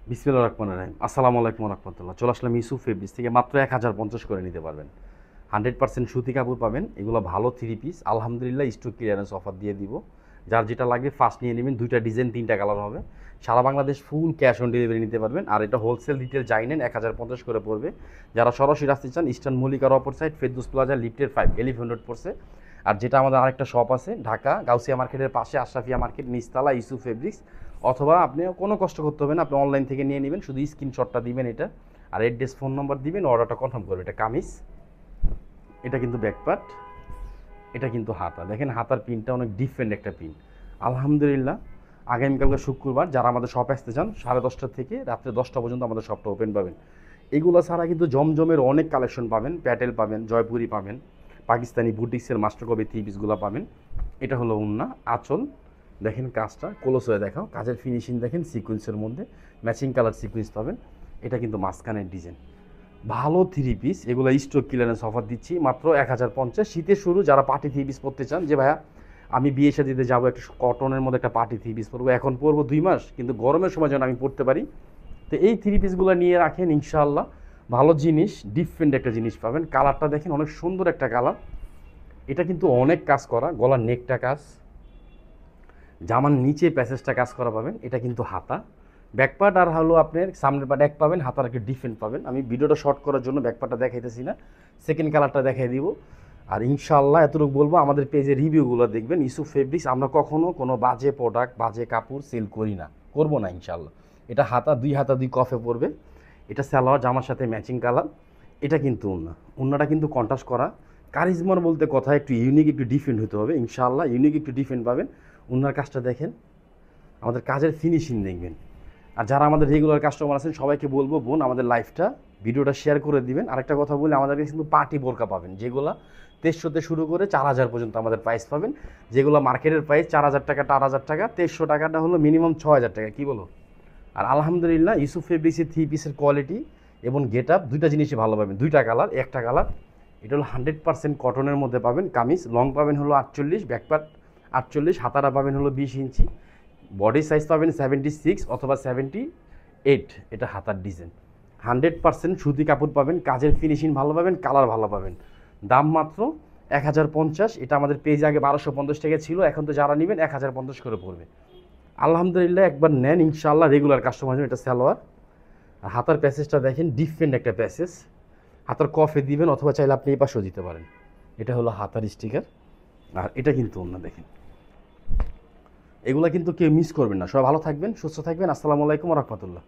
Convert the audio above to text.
বিসমিল্লাহির রহমানির রহিম। আসসালামু আলাইকুম ওয়া রাহমাতুল্লাহ। চলে আসলাম ইউসুফ ফেব্রিক্স থেকে, মাত্র 1050 করে নিতে পারবেন। 100% সুতি কাপড় পাবেন। এগুলো ভালো থ্রি পিস, আলহামদুলিল্লাহ স্টক ক্লিয়ারেন্স অফার দিয়ে দিব। যার যেটা লাগবে ফার্স্ট নিয়ে নেবেন। 2টা ডিজাইন 3টা কালার হবে। সারা Bangladesh full cash on delivery নিতে পারবেন। আর এটা হোলসেল রিটেল যাই নেন 1050 করে পড়বে। যারা সরাসরি আসতে চান, ইস্টার্ন মল্লিকার অপর সাইড ফেরদৌস প্লাজা লিফটের 5 এলিফ্যান্ট রোড পড়ছে। আর যেটা আমাদের আরেকটা শপ আছে ঢাকা গাউসিয়া মার্কেটের পাশে, আশরাফিয়া মার্কেট নিচতলা, ইউসুফ ফেব্রিক্স। অথবা আপনি কোনো কষ্ট করতে হবে না, আপনি অনলাইন থেকে নিয়ে নেবেন, শুধু স্ক্রিনশটটা দিবেন এটা, আর অ্যাড্রেস ফোন নম্বর দিবেন, অর্ডারটা কনফার্ম করবেন। এটা কামিজ, এটা কিন্তু ব্যাকপার্ট, এটা কিন্তু হাতা। দেখেন হাতার পিনটা অনেক ডিফারেন্ট একটা পিন। আলহামদুলিল্লাহ আগামীকালকে শুক্রবার যারা আমাদের শপে আসতে চান 10:30 থেকে রাত্রে 10টা পর্যন্ত আমাদের শপটা ওপেন পাবেন। এগুলো ছাড়া কিন্তু জমজমের অনেক কালেকশন পাবেন, প্যাটেল পাবেন, জয়পুরি পাবেন, পাকিস্তানি বুটিক্সের মাস্টার কপি থ্রি পিসগুলো পাবেন। এটা হলো উন্না আঁচল। দেখেন কাজটা ক্লোজ হয়ে দেখাও, কাজের ফিনিশিং দেখেন, সিকুয়েন্সের মধ্যে ম্যাচিং কালার সিকুয়েন্স পাবেন। এটা কিন্তু মাঝখানের ডিজাইন, ভালো থ্রি পিস। এগুলো স্টক ক্লিয়ারেন্স অফার দিচ্ছি মাত্র 1050। শীতের শুরু, যারা পার্টি থ্রি পিস পরতে চান, যে ভাইয়া আমি বিয়ে শাদিতে যাবো, একটা কটনের মধ্যে একটা পার্টি থ্রি পিস পরবো, এখন পরবো 2 মাস, কিন্তু গরমের সময় যেন আমি পরতে পারি, তো এই থ্রি পিসগুলো নিয়ে রাখেন ইনশাআল্লাহ। ভালো জিনিস, ডিফারেন্ট একটা জিনিস পাবেন। কালারটা দেখেন অনেক সুন্দর একটা কালার। এটা কিন্তু অনেক কাজ করা, গলার নেকটা কাজ, জামার নিচে প্যাসেজটা কাজ করা পাবেন। এটা কিন্তু হাতা, ব্যাকপার্ট আর হলো আপনার সামনের পার্ট এক পাবেন, হাতার একটা ডিফারেন্ট পাবেন। আমি ভিডিওটা শর্ট করার জন্য ব্যাকপার্টটা দেখাইতেছি না, সেকেন্ড কালারটা দেখাই দিব। আর ইনশাআল্লাহ এতটুকু বলবো, আমাদের পেজে রিভিউগুলো দেখবেন। ইউসুফ ফেব্রিক্স আমরা কখনো কোনো বাজে প্রোডাক্ট, বাজে কাপড় সেল করি না, করবো না ইনশাআল্লাহ। এটা হাতা, হাতা দুই কফে পড়বে। এটা সালোয়ার জামার সাথে ম্যাচিং কালার। এটা কিন্তু উন্নাটা কিন্তু কন্ট্রাস্ট করা। কারিজমার বলতে কথা, একটু ইউনিক, একটু ডিফারেন্ট হতে হবে ইনশাআল্লাহ। ইউনিক একটু ডিফারেন্ট পাবেন। উন্নার কাজটা দেখেন, আমাদের কাজের ফিনিশিং দেখবেন। আর যারা আমাদের রেগুলার কাস্টমার আছেন সবাইকে বলবো, বোন আমাদের লাইভটা ভিডিওটা শেয়ার করে দিবেন। আরেকটা কথা বলি, আমাদের কাছে কিন্তু পার্টি বোরকা পাবেন, যেগুলো 2300 শুরু করে 4000 পর্যন্ত আমাদের প্রাইস পাবেন। যেগুলো মার্কেটের প্রাইস 4000 টাকা, 4000 টাকা, 2300 টাকাটা হলো মিনিমাম 6000 টাকা, কী বলো? আর আলহামদুলিল্লাহ ইউসুফ ফেব্রিক্সের থ্রি পিসের কোয়ালিটি এবং গেট আপ দুইটা জিনিসই ভালো পাবেন। 2টা কালার, একটা কালার এটা হলো 100% কটনের মধ্যে পাবেন। কামিজ লং পাবেন হলো 48, ব্যাকপার্ট 48, হাতারা পাবেন হলো 20 ইঞ্চি, বডি সাইজ পাবেন 76 অথবা 78। এটা হাতার ডিজাইন। 100% সুতি কাপড় পাবেন, কাজের ফিনিশিং ভালো পাবেন, কালার ভালো পাবেন। দাম মাত্র 1050। এটা আমাদের পেজে আগে 1250 টাকা ছিল, এখন তো যারা নেবেন 1050 করে পড়বে। আলহামদুলিল্লাহ একবার নেন ইনশাআল্লাহ, রেগুলার কাস্টমার। এটা সালোয়ার, আর হাতার প্যাসেজটা দেখেন ডিফারেন্ট একটা প্যাসেজ। হাতার কফে দিবেন অথবা চাইলে আপনি এই পাশেও দিতে পারেন। এটা হলো হাতার স্টিকার। আর এটা কিন্তু অন্য দেখেন, এগুলো কিন্তু কেউ মিস করবেন না। সবাই ভালো থাকবেন, সুস্থ থাকবেন। আসসালামু আলাইকুম ওয়া রাহমাতুল্লাহ।